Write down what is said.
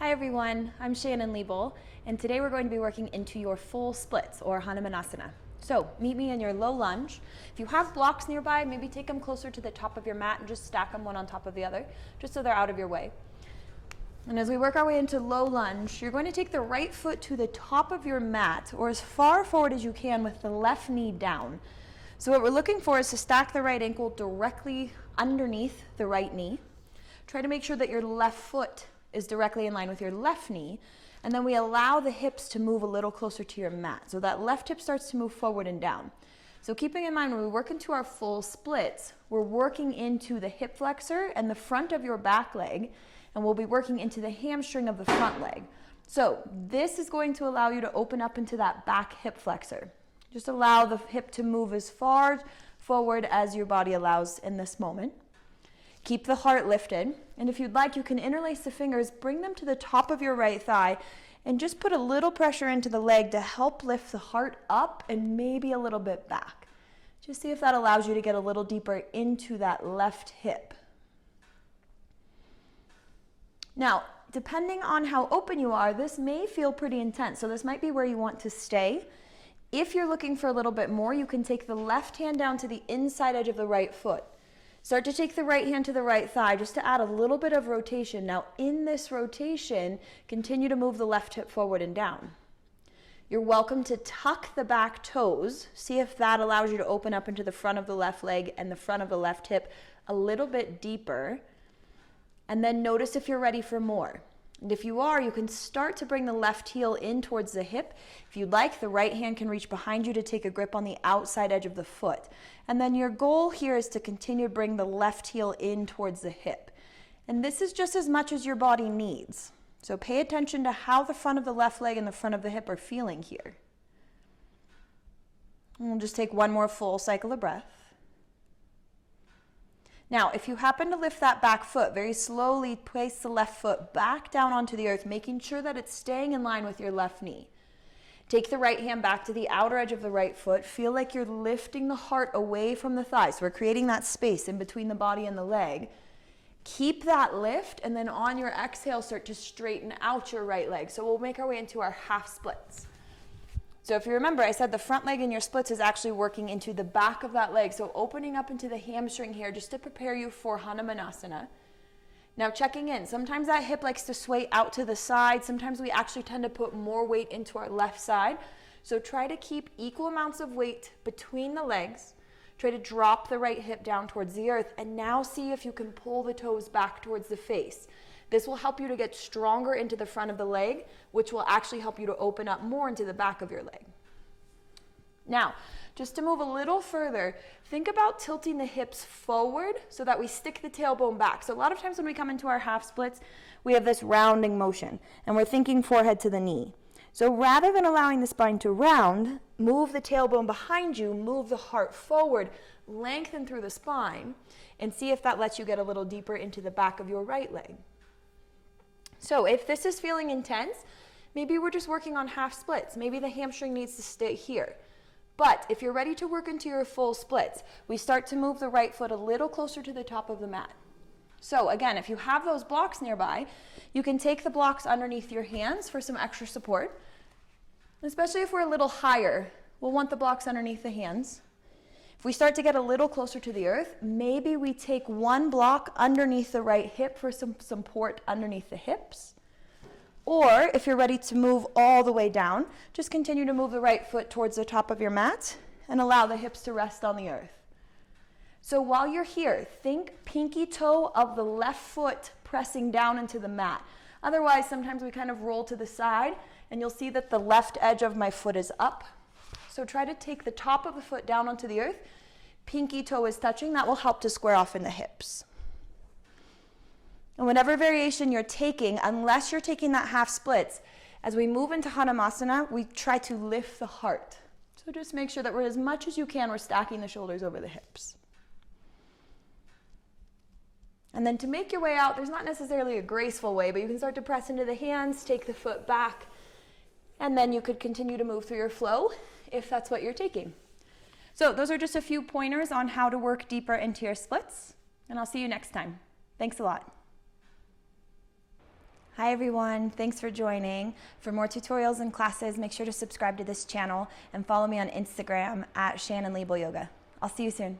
Hi everyone, I'm Shannon, and today we're going to be working into your full splits or Hanumanasa. So meet me in your low lunge. If you have blocks nearby, maybe take them closer to the top of your mat and just stack them one on top of the other, just so they're out of your way. And as we work our way into low lunge, you're going to take the right foot to the top of your mat or as far forward as you can with the left knee down. So what we're looking for is to stack the right ankle directly underneath the right knee. Try to make sure that your left foot is directly in line with your left knee, and then we allow the hips to move a little closer to your mat. So that left hip starts to move forward and down. So keeping in mind when we work into our full splits, we're working into the hip flexor and the front of your back leg, and we'll be working into the hamstring of the front leg. So this is going to allow you to open up into that back hip flexor. Just allow the hip to move as far forward as your body allows in this moment. Keep the heart lifted, and if you'd like, you can interlace the fingers, bring them to the top of your right thigh, and just put a little pressure into the leg to help lift the heart up and maybe a little bit back. Just see if that allows you to get a little deeper into that left hip. Now, depending on how open you are, this may feel pretty intense, so this might be where you want to stay. If you're looking for a little bit more, you can take the left hand down to the inside edge of the right foot. Start to take the right hand to the right thigh just to add a little bit of rotation. Now in this rotation, continue to move the left hip forward and down. You're welcome to tuck the back toes. See if that allows you to open up into the front of the left leg and the front of the left hip a little bit deeper. And then notice if you're ready for more. And if you are, you can start to bring the left heel in towards the hip. If you'd like, the right hand can reach behind you to take a grip on the outside edge of the foot. And then your goal here is to continue to bring the left heel in towards the hip. And this is just as much as your body needs. So pay attention to how the front of the left leg and the front of the hip are feeling here. And we'll just take one more full cycle of breath. Now, if you happen to lift that back foot, very slowly place the left foot back down onto the earth, making sure that it's staying in line with your left knee. Take the right hand back to the outer edge of the right foot. Feel like you're lifting the heart away from the thighs. So we're creating that space in between the body and the leg. Keep that lift, and then on your exhale, start to straighten out your right leg. So we'll make our way into our half splits. So if you remember, I said the front leg in your splits is actually working into the back of that leg. So opening up into the hamstring here just to prepare you for Hanumanasa. Now checking in, sometimes that hip likes to sway out to the side. Sometimes we actually tend to put more weight into our left side. So try to keep equal amounts of weight between the legs. Try to drop the right hip down towards the earth, and now see if you can pull the toes back towards the face. This will help you to get stronger into the front of the leg, which will actually help you to open up more into the back of your leg. Now, just to move a little further, think about tilting the hips forward so that we stick the tailbone back. So a lot of times when we come into our half splits, we have this rounding motion, and we're thinking forehead to the knee. So rather than allowing the spine to round, move the tailbone behind you, move the heart forward, lengthen through the spine, and see if that lets you get a little deeper into the back of your right leg. So if this is feeling intense, maybe we're just working on half splits. Maybe the hamstring needs to stay here. But if you're ready to work into your full splits, we start to move the right foot a little closer to the top of the mat. So again, if you have those blocks nearby, you can take the blocks underneath your hands for some extra support. Especially if we're a little higher, we'll want the blocks underneath the hands. If we start to get a little closer to the earth, maybe we take one block underneath the right hip for some support underneath the hips. Or if you're ready to move all the way down, just continue to move the right foot towards the top of your mat and allow the hips to rest on the earth. So while you're here, think pinky toe of the left foot pressing down into the mat. Otherwise, sometimes we kind of roll to the side, and you'll see that the left edge of my foot is up. So try to take the top of the foot down onto the earth. Pinky toe is touching. That will help to square off in the hips. And whatever variation you're taking, unless you're taking that half splits, as we move into Hanumanasa, we try to lift the heart. So just make sure that we're, as much as you can, we're stacking the shoulders over the hips. And then to make your way out, there's not necessarily a graceful way, but you can start to press into the hands, take the foot back, and then you could continue to move through your flow if that's what you're taking. So those are just a few pointers on how to work deeper into your splits, and I'll see you next time. Thanks a lot. Hi everyone, thanks for joining. For more tutorials and classes, make sure to subscribe to this channel and follow me on Instagram at Shannon Yoga. I'll see you soon.